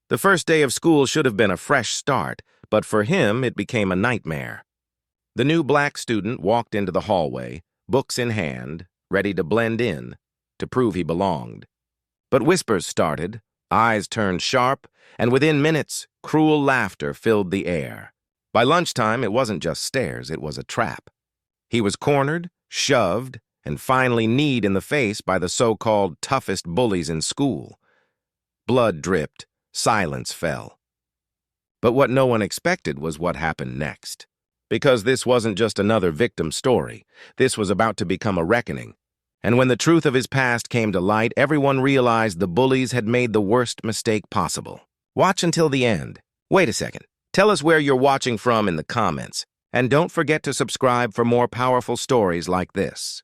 The first day of school should have been a fresh start, but for him it became a nightmare. The new black student walked into the hallway, books in hand, ready to blend in, to prove he belonged. But whispers started, eyes turned sharp, and within minutes, cruel laughter filled the air. By lunchtime, it wasn't just stares, it was a trap. He was cornered, shoved, and finally kneed in the face by the so-called toughest bullies in school. Blood dripped, silence fell. But what no one expected was what happened next. Because this wasn't just another victim story, this was about to become a reckoning. And when the truth of his past came to light, everyone realized the bullies had made the worst mistake possible. Watch until the end. Wait a second. Tell us where you're watching from in the comments. And don't forget to subscribe for more powerful stories like this.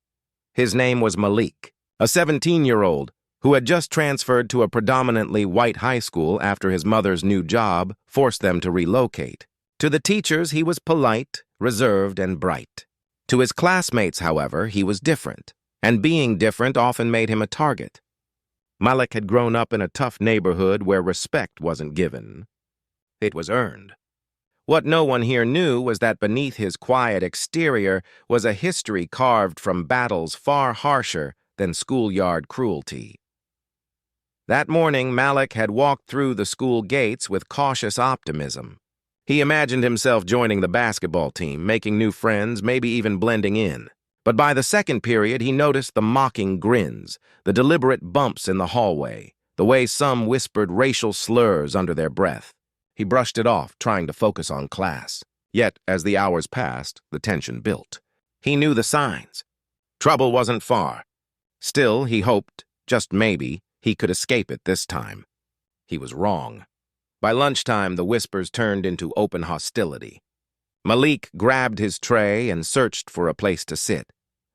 His name was Malik, a 17-year-old who had just transferred to a predominantly white high school after his mother's new job forced them to relocate. To the teachers, he was polite, reserved, and bright. To his classmates, however, he was different, and being different often made him a target. Malik had grown up in a tough neighborhood where respect wasn't given. It was earned. What no one here knew was that beneath his quiet exterior was a history carved from battles far harsher than schoolyard cruelty. That morning, Malik had walked through the school gates with cautious optimism. He imagined himself joining the basketball team, making new friends, maybe even blending in. But by the second period, he noticed the mocking grins, the deliberate bumps in the hallway, the way some whispered racial slurs under their breath. He brushed it off, trying to focus on class. Yet, as the hours passed, the tension built. He knew the signs. Trouble wasn't far. Still, he hoped, just maybe, he could escape it this time. He was wrong. By lunchtime, the whispers turned into open hostility. Malik grabbed his tray and searched for a place to sit.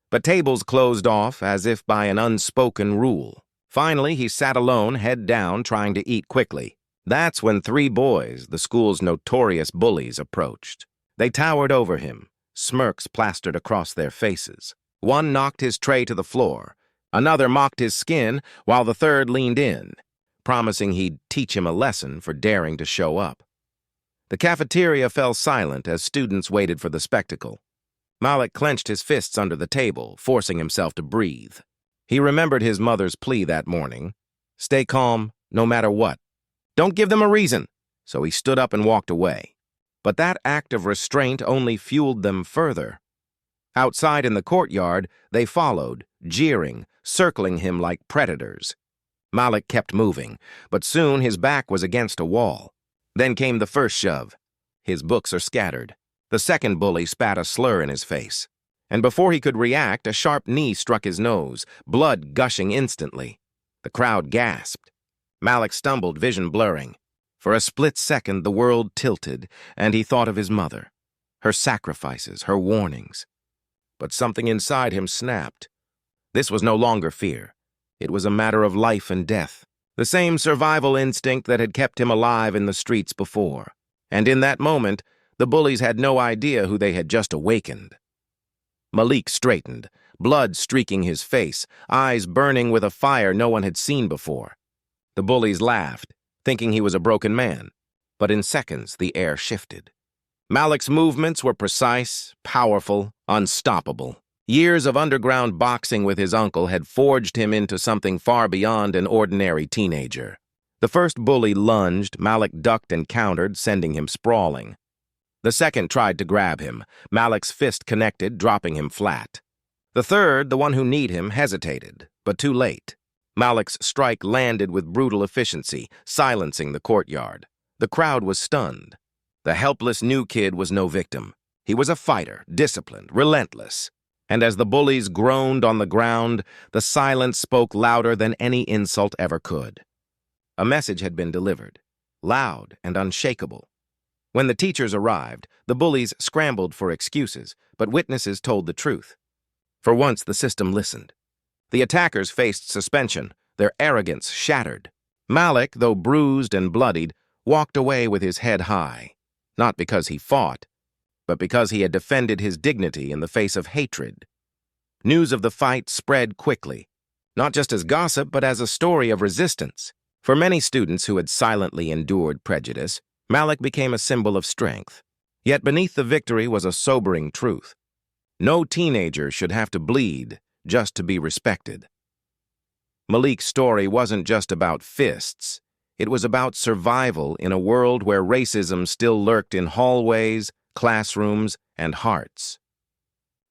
But tables closed off as if by an unspoken rule. Finally, he sat alone, head down, trying to eat quickly. That's when three boys, the school's notorious bullies, approached. They towered over him, smirks plastered across their faces. One knocked his tray to the floor. Another mocked his skin, while the third leaned in, promising he'd teach him a lesson for daring to show up. The cafeteria fell silent as students waited for the spectacle. Malik clenched his fists under the table, forcing himself to breathe. He remembered his mother's plea that morning. Stay calm, no matter what. Don't give them a reason. So he stood up and walked away. But that act of restraint only fueled them further. Outside in the courtyard, they followed, jeering, circling him like predators. Malik kept moving, but soon his back was against a wall. Then came the first shove. His books are scattered. The second bully spat a slur in his face. And before he could react, a sharp knee struck his nose, blood gushing instantly. The crowd gasped. Malik stumbled, vision blurring. For a split second, the world tilted, and he thought of his mother, her sacrifices, her warnings. But something inside him snapped. This was no longer fear. It was a matter of life and death, the same survival instinct that had kept him alive in the streets before. And in that moment, the bullies had no idea who they had just awakened. Malik straightened, blood streaking his face, eyes burning with a fire no one had seen before. The bullies laughed, thinking he was a broken man. But in seconds, the air shifted. Malik's movements were precise, powerful, unstoppable. Years of underground boxing with his uncle had forged him into something far beyond an ordinary teenager. The first bully lunged, Malik ducked and countered, sending him sprawling. The second tried to grab him. Malik's fist connected, dropping him flat. The third, the one who kneed him, hesitated, but too late. Malik's strike landed with brutal efficiency, silencing the courtyard. The crowd was stunned. The helpless new kid was no victim. He was a fighter, disciplined, relentless. And as the bullies groaned on the ground, the silence spoke louder than any insult ever could. A message had been delivered, loud and unshakable. When the teachers arrived, the bullies scrambled for excuses, but witnesses told the truth. For once, the system listened. The attackers faced suspension, their arrogance shattered. Malik, though bruised and bloodied, walked away with his head high, not because he fought, but because he had defended his dignity in the face of hatred. News of the fight spread quickly, not just as gossip, but as a story of resistance. For many students who had silently endured prejudice, Malik became a symbol of strength. Yet beneath the victory was a sobering truth. No teenager should have to bleed just to be respected. Malik's story wasn't just about fists. It was about survival in a world where racism still lurked in hallways, classrooms, and hearts.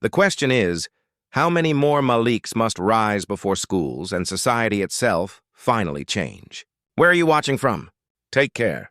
The question is, how many more Maliks must rise before schools and society itself finally change? Where are you watching from? Take care.